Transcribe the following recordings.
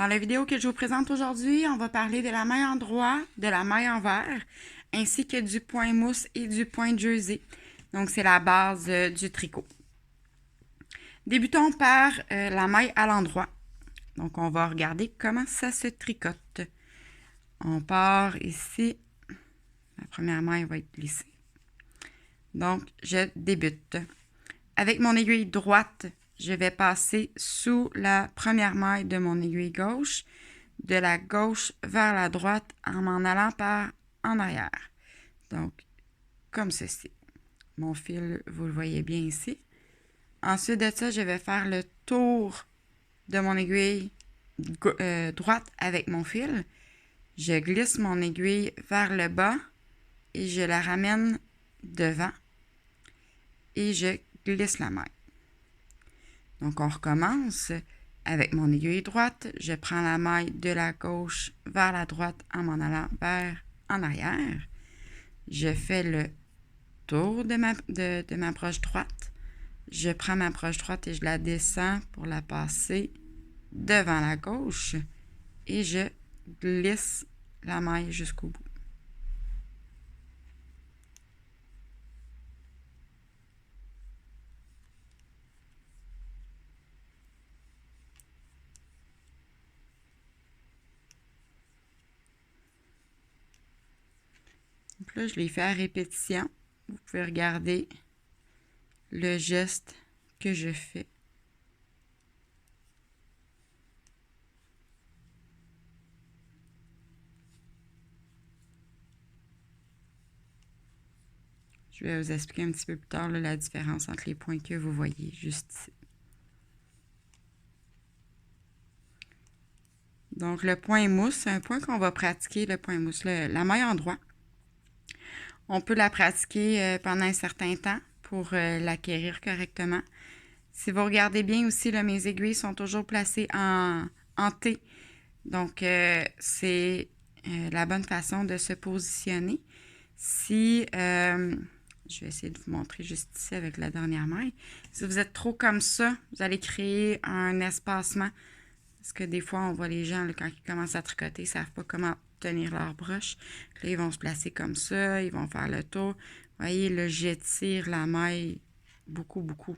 Dans la vidéo que je vous présente aujourd'hui, on va parler de la maille en droit, de la maille en vert, ainsi que du point mousse et du point jersey. Donc, c'est la base du tricot. Débutons par la maille à l'endroit. Donc, on va regarder comment ça se tricote. On part ici. La première maille va être glissée. Donc, je débute. Avec mon aiguille droite, je vais passer sous la première maille de mon aiguille gauche, de la gauche vers la droite en m'en allant par en arrière. Donc, comme ceci. Mon fil, vous le voyez bien ici. Ensuite de ça, je vais faire le tour de mon aiguille droite avec mon fil. Je glisse mon aiguille vers le bas et je la ramène devant et je glisse la maille. Donc, on recommence avec mon aiguille droite. Je prends la maille de la gauche vers la droite en m'en allant vers en arrière. Je fais le tour de ma broche droite. Je prends ma broche droite et je la descends pour la passer devant la gauche et je glisse la maille jusqu'au bout. Donc là, je l'ai fait à répétition. Vous pouvez regarder le geste que je fais. Je vais vous expliquer un petit peu plus tard la différence entre les points que vous voyez juste ici. Donc, le point mousse, c'est un point qu'on va pratiquer, le point mousse, la maille en droit. On peut la pratiquer pendant un certain temps pour l'acquérir correctement. Si vous regardez bien aussi, là, mes aiguilles sont toujours placées en T. Donc, c'est la bonne façon de se positionner. Si, je vais essayer de vous montrer juste ici avec la dernière maille. Si vous êtes trop comme ça, vous allez créer un espacement. Parce que des fois, on voit les gens, là, quand ils commencent à tricoter, ils ne savent pas comment tenir leur broche. Là, ils vont se placer comme ça, ils vont faire le tour. Vous voyez, là, j'étire la maille beaucoup, beaucoup.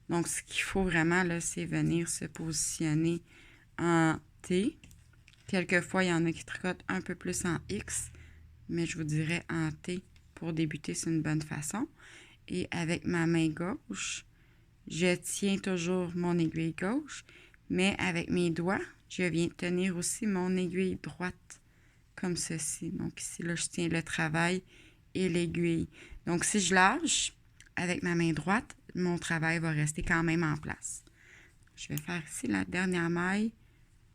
Donc, ce qu'il faut vraiment, là, c'est venir se positionner en T. Quelquefois, il y en a qui tricotent un peu plus en X, mais je vous dirais en T pour débuter, c'est une bonne façon. Et avec ma main gauche, je tiens toujours mon aiguille gauche, mais avec mes doigts, je viens tenir aussi mon aiguille droite, comme ceci. Donc ici, là, je tiens le travail et l'aiguille. Donc si je lâche avec ma main droite, mon travail va rester quand même en place. Je vais faire ici la dernière maille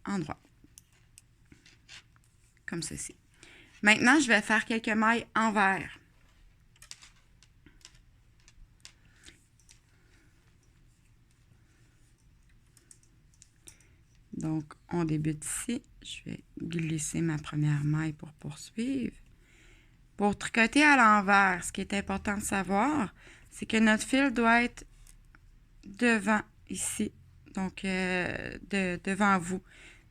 en droit, comme ceci. Maintenant, je vais faire quelques mailles envers. Donc, on débute ici. Je vais glisser ma première maille pour poursuivre. Pour tricoter à l'envers, ce qui est important de savoir, c'est que notre fil doit être devant ici, donc devant vous.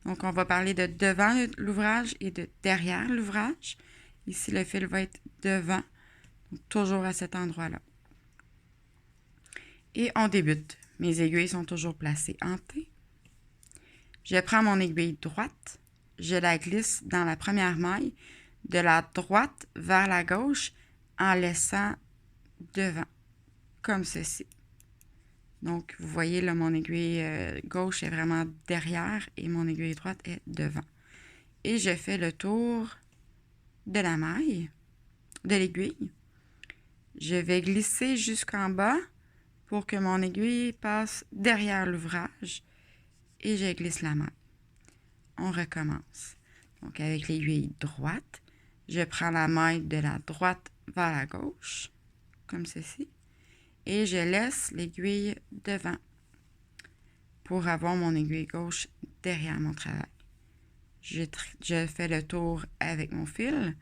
Donc, on va parler de devant l'ouvrage et de derrière l'ouvrage. Ici, le fil va être devant, donc toujours à cet endroit-là. Et on débute. Mes aiguilles sont toujours placées en T. Je prends mon aiguille droite, je la glisse dans la première maille, de la droite vers la gauche, en laissant devant, comme ceci. Donc, vous voyez, là, mon aiguille gauche est vraiment derrière et mon aiguille droite est devant. Et je fais le tour de la maille, de l'aiguille. Je vais glisser jusqu'en bas pour que mon aiguille passe derrière l'ouvrage et je glisse la maille. On recommence. Donc, avec l'aiguille droite, je prends la maille de la droite vers la gauche, comme ceci, et je laisse l'aiguille devant pour avoir mon aiguille gauche derrière mon travail. Je fais le tour avec mon fil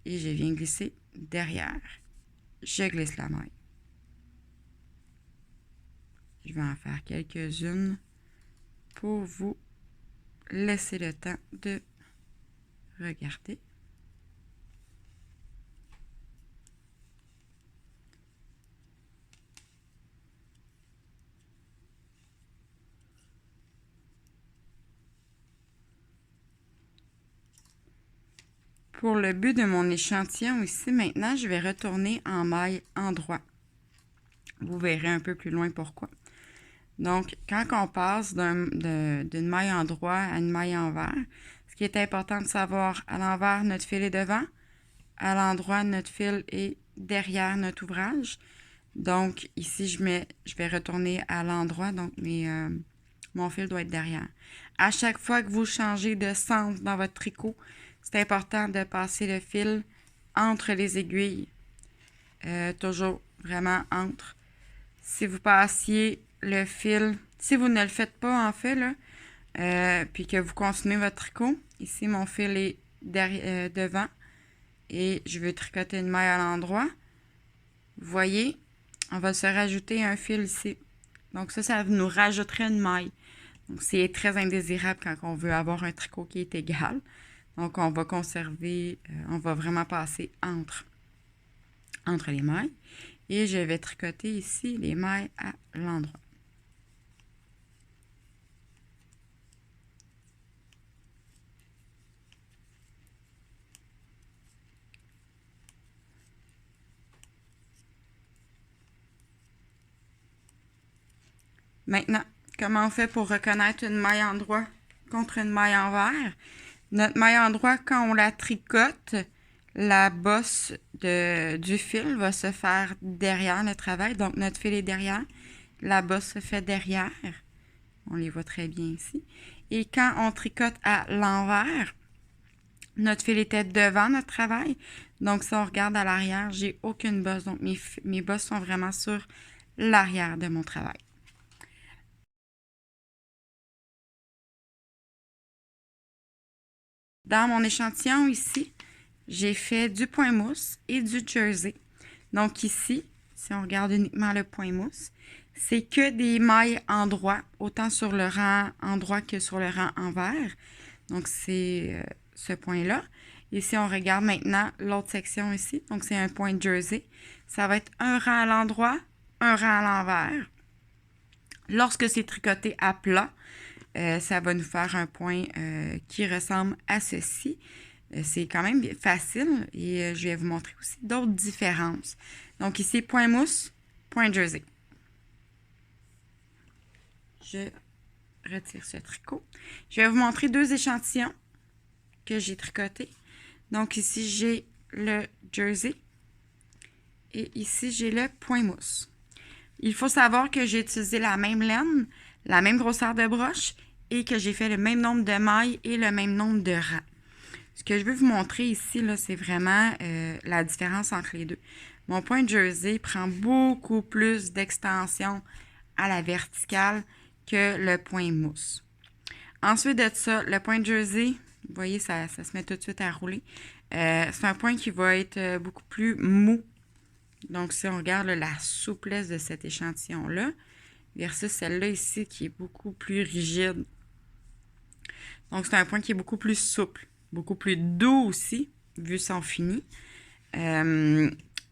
et je viens glisser derrière. Je glisse la maille. Je vais en faire quelques-unes pour vous laisser le temps de regarder. Pour le but de mon échantillon ici, maintenant, je vais retourner en maille endroit. Vous verrez un peu plus loin pourquoi. Donc, quand on passe d'une maille endroit à une maille envers, ce qui est important de savoir, à l'envers, notre fil est devant, à l'endroit, notre fil est derrière notre ouvrage. Donc, ici, je vais retourner à l'endroit, donc mon fil doit être derrière. À chaque fois que vous changez de sens dans votre tricot, c'est important de passer le fil entre les aiguilles. Toujours vraiment entre. Si vous passiez le fil, si vous ne le faites pas en fait, là, puis que vous continuez votre tricot, ici mon fil est devant et je veux tricoter une maille à l'endroit. Vous voyez, on va se rajouter un fil ici. Donc ça nous rajouterait une maille. Donc c'est très indésirable quand on veut avoir un tricot qui est égal. Donc on va conserver, on va vraiment passer entre les mailles. Et je vais tricoter ici les mailles à l'endroit. Maintenant, comment on fait pour reconnaître une maille endroit contre une maille envers? Notre maille endroit, quand on la tricote, la bosse du fil va se faire derrière le travail. Donc, notre fil est derrière. La bosse se fait derrière. On les voit très bien ici. Et quand on tricote à l'envers, notre fil était devant notre travail. Donc, si on regarde à l'arrière, j'ai aucune bosse. Donc, mes bosses sont vraiment sur l'arrière de mon travail. Dans mon échantillon ici, j'ai fait du point mousse et du jersey. Donc ici, si on regarde uniquement le point mousse, c'est que des mailles endroit, autant sur le rang endroit que sur le rang envers. Donc c'est ce point-là. Et si on regarde maintenant l'autre section ici, donc c'est un point jersey, ça va être un rang à l'endroit, un rang à l'envers. Lorsque c'est tricoté à plat, ça va nous faire un point qui ressemble à ceci. C'est quand même facile et je vais vous montrer aussi d'autres différences. Donc ici, point mousse, point jersey. Je retire ce tricot. Je vais vous montrer deux échantillons que j'ai tricotés. Donc ici, j'ai le jersey et ici, j'ai le point mousse. Il faut savoir que j'ai utilisé la même laine, la même grosseur de broche et que j'ai fait le même nombre de mailles et le même nombre de rangs. Ce que je veux vous montrer ici, c'est vraiment la différence entre les deux. Mon point jersey prend beaucoup plus d'extension à la verticale que le point mousse. Ensuite de ça, le point jersey, vous voyez, ça se met tout de suite à rouler. C'est un point qui va être beaucoup plus mou. Donc, si on regarde la souplesse de cet échantillon-là, versus celle-là ici qui est beaucoup plus rigide. Donc, c'est un point qui est beaucoup plus souple, beaucoup plus doux aussi, vu son fini.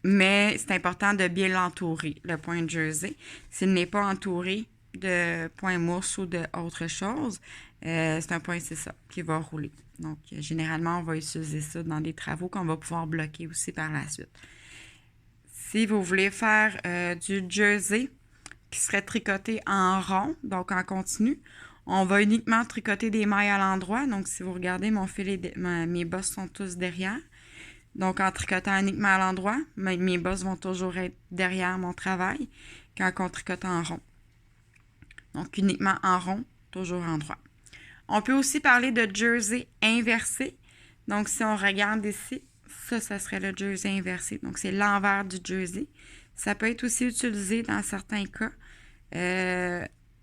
Mais c'est important de bien l'entourer, le point jersey. S'il n'est pas entouré de point mousse ou d'autre chose, c'est un point, c'est ça, qui va rouler. Donc, généralement, on va utiliser ça dans des travaux qu'on va pouvoir bloquer aussi par la suite. Si vous voulez faire du jersey qui serait tricoté en rond, donc en continu, on va uniquement tricoter des mailles à l'endroit. Donc, si vous regardez, mon fil mes bosses sont tous derrière. Donc, en tricotant uniquement à l'endroit, mes bosses vont toujours être derrière mon travail quand on tricote en rond. Donc, uniquement en rond, toujours en droit. On peut aussi parler de jersey inversé. Donc, si on regarde ici, ça serait le jersey inversé. Donc, c'est l'envers du jersey. Ça peut être aussi utilisé dans certains cas.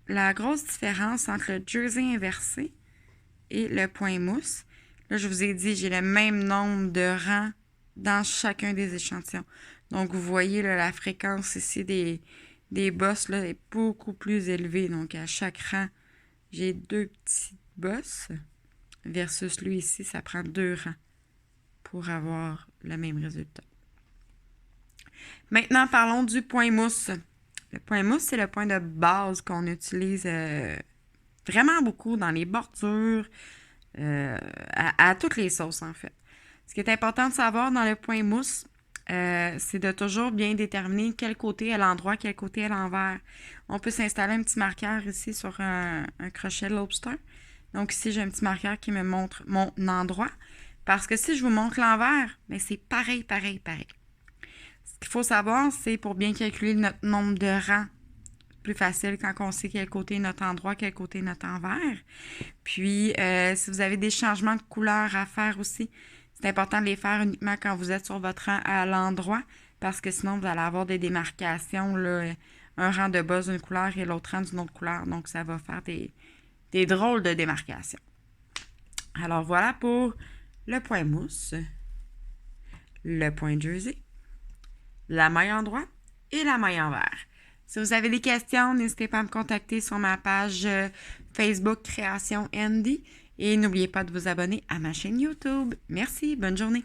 La grosse différence entre le jersey inversé et le point mousse, là, je vous ai dit, j'ai le même nombre de rangs dans chacun des échantillons. Donc, vous voyez, là, la fréquence ici des bosses là, est beaucoup plus élevée. Donc, à chaque rang, j'ai deux petites bosse. Versus lui ici, ça prend 2 rangs pour avoir le même résultat. Maintenant, parlons du point mousse. Le point mousse, c'est le point de base qu'on utilise vraiment beaucoup dans les bordures, à toutes les sauces en fait. Ce qui est important de savoir dans le point mousse, c'est de toujours bien déterminer quel côté est l'endroit, quel côté est l'envers. On peut s'installer un petit marqueur ici sur un crochet lobster. Donc ici, j'ai un petit marqueur qui me montre mon endroit. Parce que si je vous montre l'envers, bien, c'est pareil. Ce qu'il faut savoir, c'est pour bien calculer notre nombre de rangs. Plus facile quand on sait quel côté est notre endroit, quel côté est notre envers. Puis, si vous avez des changements de couleur à faire aussi, c'est important de les faire uniquement quand vous êtes sur votre rang à l'endroit, parce que sinon, vous allez avoir des démarcations, là, un rang de base d'une couleur et l'autre rang d'une autre couleur. Donc, ça va faire des drôles de démarcations. Alors, voilà pour le point mousse, le point jersey, la maille en droit et la maille envers. Si vous avez des questions, n'hésitez pas à me contacter sur ma page Facebook Création Andy et n'oubliez pas de vous abonner à ma chaîne YouTube. Merci, bonne journée.